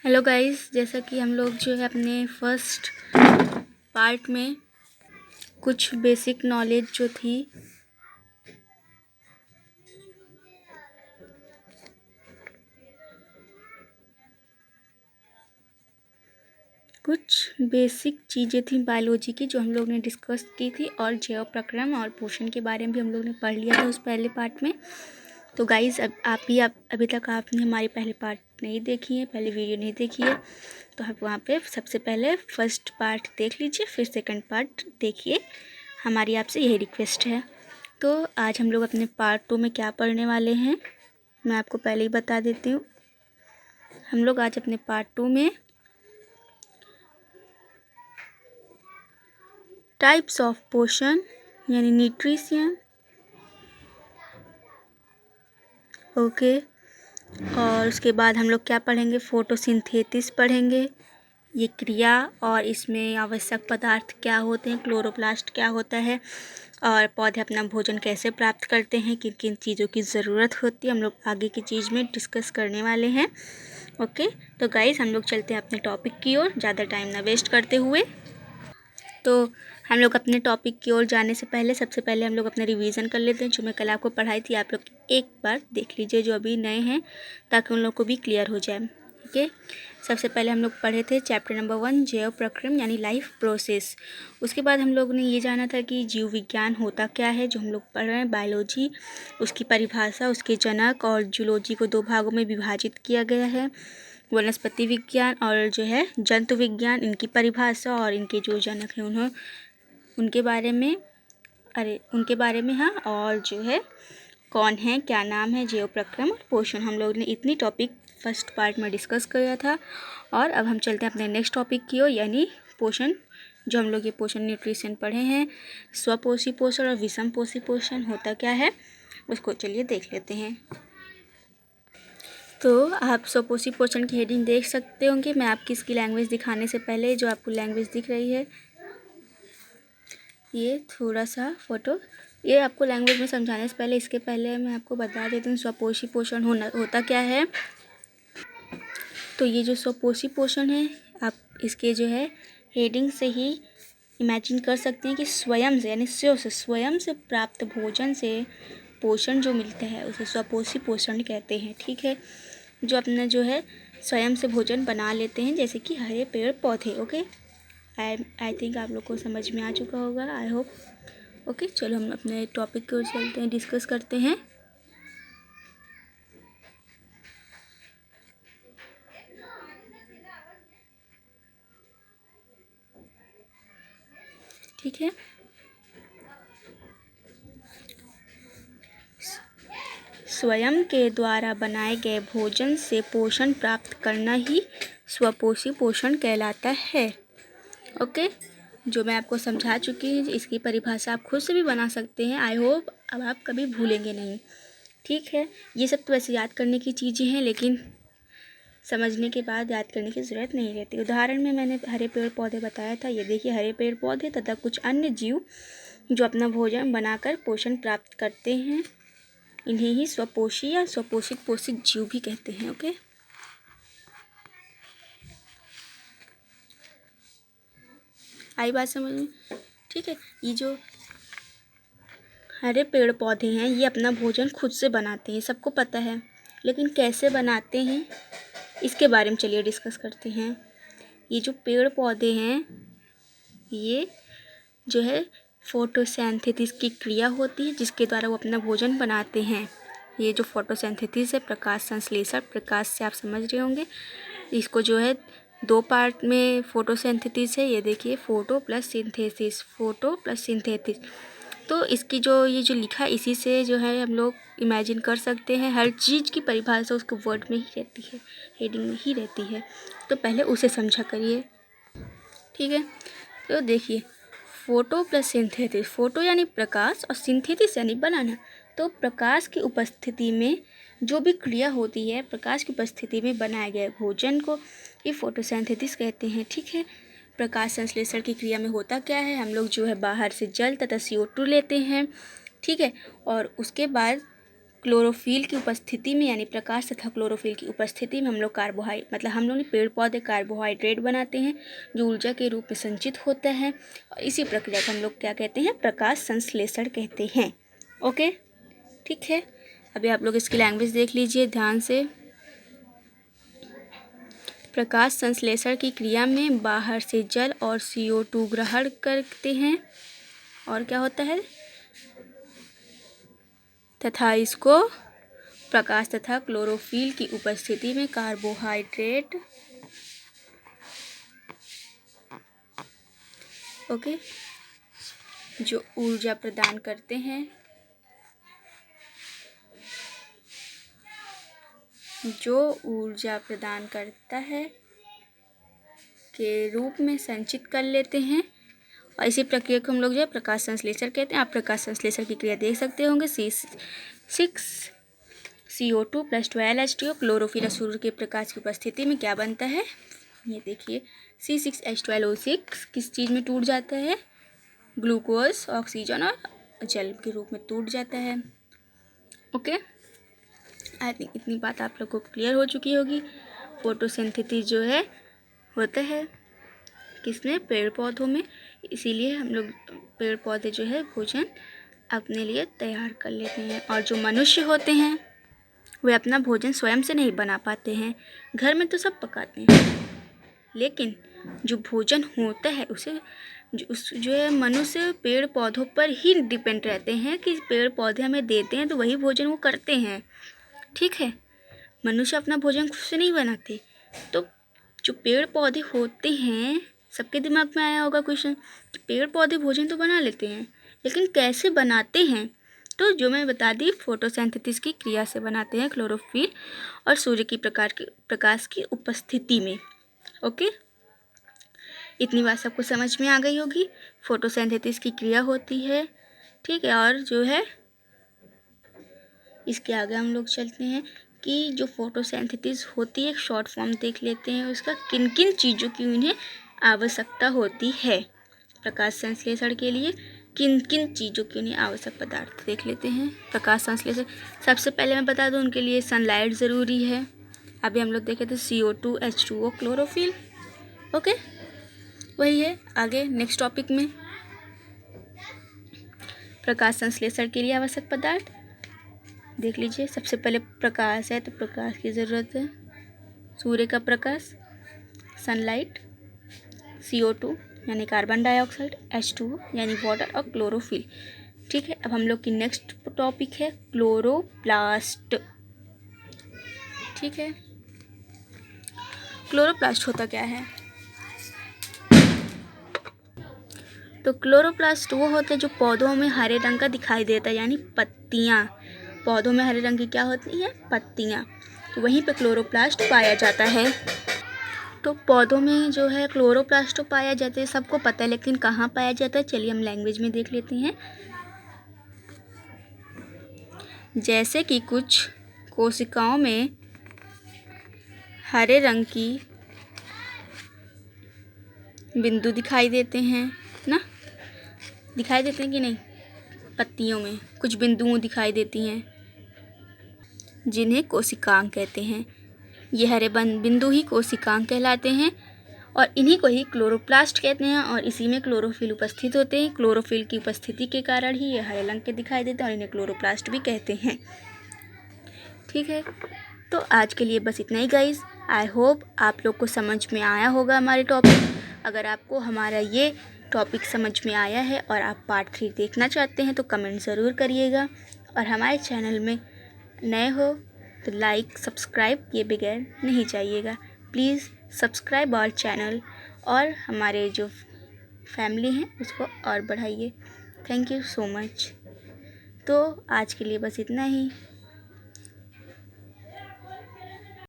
Hello guys, जैसा कि हम लोग जो है अपने फर्स्ट पार्ट में कुछ बेसिक नॉलेज जो थी कुछ बेसिक चीज़ें थी बायोलॉजी की जो हम लोग ने डिस्कस की थी, और जैव प्रक्रम और पोषण के बारे में भी हम लोग ने पढ़ लिया था उस पहले पार्ट में। तो गाइस, अब अभी तक आपने हमारी पहले पार्ट नहीं देखी है, पहले वीडियो नहीं देखी है, तो आप वहाँ पे सबसे पहले फर्स्ट पार्ट देख लीजिए, फिर सेकंड पार्ट देखिए। हमारी आपसे यही रिक्वेस्ट है। तो आज हम लोग अपने पार्ट 2 में क्या पढ़ने वाले हैं मैं आपको पहले ही बता देती हूँ। हम लोग आज अपने पार्ट 2 में टाइप्स ऑफ पोषण यानी न्यूट्रिशन, ओके। और उसके बाद हम लोग क्या पढ़ेंगे, फोटोसिंथेसिस पढ़ेंगे, ये क्रिया और इसमें आवश्यक पदार्थ क्या होते हैं, क्लोरोप्लास्ट क्या होता है, और पौधे अपना भोजन कैसे प्राप्त करते हैं, किन किन चीज़ों की ज़रूरत होती है, हम लोग आगे की चीज़ में डिस्कस करने वाले हैं। ओके, तो गाइस हम लोग चलते हैं अपने टॉपिक की ओर, ज़्यादा टाइम ना वेस्ट करते हुए। तो हम लोग अपने टॉपिक की ओर जाने से पहले सबसे पहले हम लोग अपना रिवीजन कर लेते हैं। जो मैं कल आपको पढ़ाई थी, आप लोग एक बार देख लीजिए जो अभी नए हैं, ताकि उन लोग को भी क्लियर हो जाए। ओके, सबसे पहले हम लोग पढ़े थे चैप्टर नंबर 1 जैव प्रक्रम यानी लाइफ प्रोसेस। उसके बाद हम लोग ने ये जाना था कि जीव विज्ञान होता क्या है, जो हम लोग पढ़ रहे हैं बायोलॉजी, उसकी परिभाषा, उसके जनक, और जूलॉजी को 2 भागों में विभाजित किया गया है। वनस्पति विज्ञान और जो है जंतु विज्ञान, इनकी परिभाषा और इनके जो जनक हैं उनके बारे में हाँ, और जो है कौन है, क्या नाम है, जैव प्रक्रम और पोषण। हम लोग ने इतनी टॉपिक फर्स्ट पार्ट में डिस्कस किया था। और अब हम चलते हैं अपने नेक्स्ट टॉपिक की ओर, यानी पोषण। जो हम लोग ये पोषण न्यूट्रिशन पढ़े हैं, स्वपोषी पोषण और विषम पोषी पोषण होता क्या है, उसको चलिए देख लेते हैं। तो आप स्वपोषी पोषण की हेडिंग देख सकते होंगे। मैं आपकी इसकी लैंग्वेज दिखाने से पहले, जो आपको लैंग्वेज दिख रही है, ये थोड़ा सा फोटो, ये आपको लैंग्वेज में समझाने से पहले, इसके पहले मैं आपको बता देती हूँ स्वपोषी पोषण होता क्या है। तो ये जो स्वपोषी पोषण है, आप इसके जो है हेडिंग से ही इमेजिन कर सकते हैं कि स्वयं से, यानी स्वयं से प्राप्त भोजन से पोषण जो मिलता है उसे स्वपोषी पोषण कहते हैं। ठीक है, जो अपना जो है स्वयं से भोजन बना लेते हैं, जैसे कि हरे पेड़ पौधे। ओके, आई थिंक आप लोग को समझ में आ चुका होगा, आई होप। ओके, चलो हम अपने टॉपिक की ओर चलते हैं, डिस्कस करते हैं। ठीक है, स्वयं के द्वारा बनाए गए भोजन से पोषण प्राप्त करना ही स्वपोषी पोषण कहलाता है। ओके, जो मैं आपको समझा चुकी हूँ, इसकी परिभाषा आप खुद से भी बना सकते हैं। आई होप अब आप कभी भूलेंगे नहीं। ठीक है, ये सब तो वैसे याद करने की चीज़ें हैं, लेकिन समझने के बाद याद करने की ज़रूरत नहीं रहती। उदाहरण में मैंने हरे पेड़ पौधे बताया था, ये देखिए हरे पेड़ पौधे तथा कुछ अन्य जीव जो अपना भोजन बनाकर पोषण प्राप्त करते हैं, इन्हें ही स्वपोषी या स्वपोषित पोषित जीव भी कहते हैं। ओके, आई बात समझ में? ठीक है, ये जो हरे पेड़ पौधे हैं, ये अपना भोजन खुद से बनाते हैं, सबको पता है, लेकिन कैसे बनाते हैं इसके बारे में चलिए डिस्कस करते हैं। ये जो पेड़ पौधे हैं, ये जो है फोटोसिंथेसिस की क्रिया होती है, जिसके द्वारा वो अपना भोजन बनाते हैं। ये जो फोटोसिंथेसिस है, प्रकाश संश्लेषण, प्रकाश से आप समझ रहे होंगे। इसको जो है 2 पार्ट में फोटोसिंथेसिस है, ये देखिए फोटो प्लस सिंथेसिस। तो इसकी जो ये जो लिखा है, इसी से जो है हम लोग इमेजिन कर सकते हैं, हर चीज़ की परिभाषा उसके वर्ड में ही रहती है, हेडिंग में ही रहती है। तो पहले उसे समझा करिए। ठीक है, तो देखिए फोटो प्लस सिंथेसिस, फोटो यानी प्रकाश और सिंथेसिस यानी बनाना। तो प्रकाश की उपस्थिति में जो भी क्रिया होती है, प्रकाश की उपस्थिति में बनाए गए भोजन को ये फोटोसिंथेसिस कहते हैं। ठीक है, प्रकाश संश्लेषण की क्रिया में होता क्या है, हम लोग जो है बाहर से जल तथा CO2 लेते हैं। ठीक है, और उसके बाद क्लोरोफिल की उपस्थिति में यानी प्रकाश तथा क्लोरोफिल की उपस्थिति में हम लोग मतलब हम लोग पेड़ पौधे कार्बोहाइड्रेट बनाते हैं जो ऊर्जा के रूप में संचित होता है, और इसी प्रक्रिया को हम लोग क्या कहते हैं, प्रकाश संश्लेषण कहते हैं। ओके, ठीक है। अभी आप लोग इसकी लैंग्वेज देख लीजिए ध्यान से। प्रकाश संश्लेषण की क्रिया में बाहर से जल और CO2 ग्रहण करते हैं, और क्या होता है, तथा इसको प्रकाश तथा क्लोरोफिल की उपस्थिति में कार्बोहाइड्रेट ओके जो ऊर्जा प्रदान करते हैं, जो ऊर्जा प्रदान करता है के रूप में संचित कर लेते हैं, और इसी प्रक्रिया को हम लोग जो है प्रकाश संश्लेषण कहते हैं। आप प्रकाश संश्लेषण की क्रिया देख सकते होंगे। CO2 + 12H2O क्लोरोफिल सूर्य के प्रकाश की उपस्थिति में क्या बनता है, ये देखिए C6H12O6 किस चीज़ में टूट जाता है, ग्लूकोज, ऑक्सीजन और जल के रूप में टूट जाता है। ओके, आई थिंक इतनी बात आप लोग को क्लियर हो चुकी होगी। फोटोसिंथेसिस जो है होता है किसमें, पेड़ पौधों में, इसीलिए हम लोग पेड़ पौधे जो है भोजन अपने लिए तैयार कर लेते हैं। और जो मनुष्य होते हैं वे अपना भोजन स्वयं से नहीं बना पाते हैं, घर में तो सब पकाते हैं, लेकिन जो भोजन होता है उसे जो है मनुष्य पेड़ पौधों पर ही डिपेंड रहते हैं कि पेड़ पौधे हमें देते हैं तो वही भोजन वो करते हैं। ठीक है, मनुष्य अपना भोजन खुद से नहीं बनाते। तो जो पेड़ पौधे होते हैं, सबके दिमाग में आया होगा क्वेश्चन कि पेड़ पौधे भोजन तो बना लेते हैं लेकिन कैसे बनाते हैं, तो जो मैं बता दी फोटोसिंथेसिस की क्रिया से बनाते हैं, क्लोरोफिल और सूर्य की प्रकाश की उपस्थिति में। ओके, इतनी बात सबको समझ में आ गई होगी। फोटोसिंथेसिस की क्रिया होती है, ठीक है। और जो है इसके आगे हम लोग चलते हैं कि जो फोटोसिंथेसिस होती है, एक शॉर्ट फॉर्म देख लेते हैं उसका, किन किन चीज़ों की उन्हें आवश्यकता होती है प्रकाश संश्लेषण के लिए, किन किन चीज़ों की उन्हें आवश्यक पदार्थ देख लेते हैं प्रकाश संश्लेषण। सबसे पहले मैं बता दूं उनके लिए सनलाइट ज़रूरी है। अभी हम लोग देखे थे CO2 H2O क्लोरोफिल। ओके, वही है आगे नेक्स्ट टॉपिक में प्रकाश संश्लेषण के लिए आवश्यक पदार्थ देख लीजिए। सबसे पहले प्रकाश है, तो प्रकाश की ज़रूरत है, सूर्य का प्रकाश, सनलाइट, CO2 यानी कार्बन डाइऑक्साइड, H2O यानी वाटर और क्लोरोफिल। ठीक है, अब हम लोग की नेक्स्ट टॉपिक है क्लोरोप्लास्ट। ठीक है, क्लोरोप्लास्ट होता क्या है, तो क्लोरोप्लास्ट वो होते हैं जो पौधों में हरे रंग का दिखाई देता है, यानी पत्तियाँ, पौधों में हरे रंग की क्या होती हैं, पत्तियाँ, तो वहीं पे क्लोरोप्लास्ट पाया जाता है। तो पौधों में जो है क्लोरोप्लास्ट तो पाया जाता है, सबको पता है, लेकिन कहाँ पाया जाता है, चलिए हम लैंग्वेज में देख लेते हैं। जैसे कि कुछ कोशिकाओं में हरे रंग की बिंदु दिखाई देते हैं ना, दिखाई देते हैं कि नहीं, पत्तियों में कुछ बिंदुओं दिखाई देती हैं जिन्हें कोशिकांग कहते हैं। ये हरे बिंदु ही कोशिकांग कहलाते हैं और इन्हीं को ही क्लोरोप्लास्ट कहते हैं, और इसी में क्लोरोफिल उपस्थित होते हैं। क्लोरोफिल की उपस्थिति के कारण ही ये हरे रंग के दिखाई देते हैं और इन्हें क्लोरोप्लास्ट भी कहते हैं। ठीक है, तो आज के लिए बस इतना ही गाइस। आई होप आप लोग को समझ में आया होगा हमारे टॉपिक। अगर आपको हमारा ये टॉपिक समझ में आया है और आप पार्ट 3 देखना चाहते हैं तो कमेंट ज़रूर करिएगा, और हमारे चैनल में नए हो तो लाइक सब्सक्राइब किए बगैर नहीं जाइएगा। प्लीज़ सब्सक्राइब आवर चैनल और हमारे जो फैमिली हैं उसको और बढ़ाइए। Thank you so much. तो आज के लिए बस इतना ही।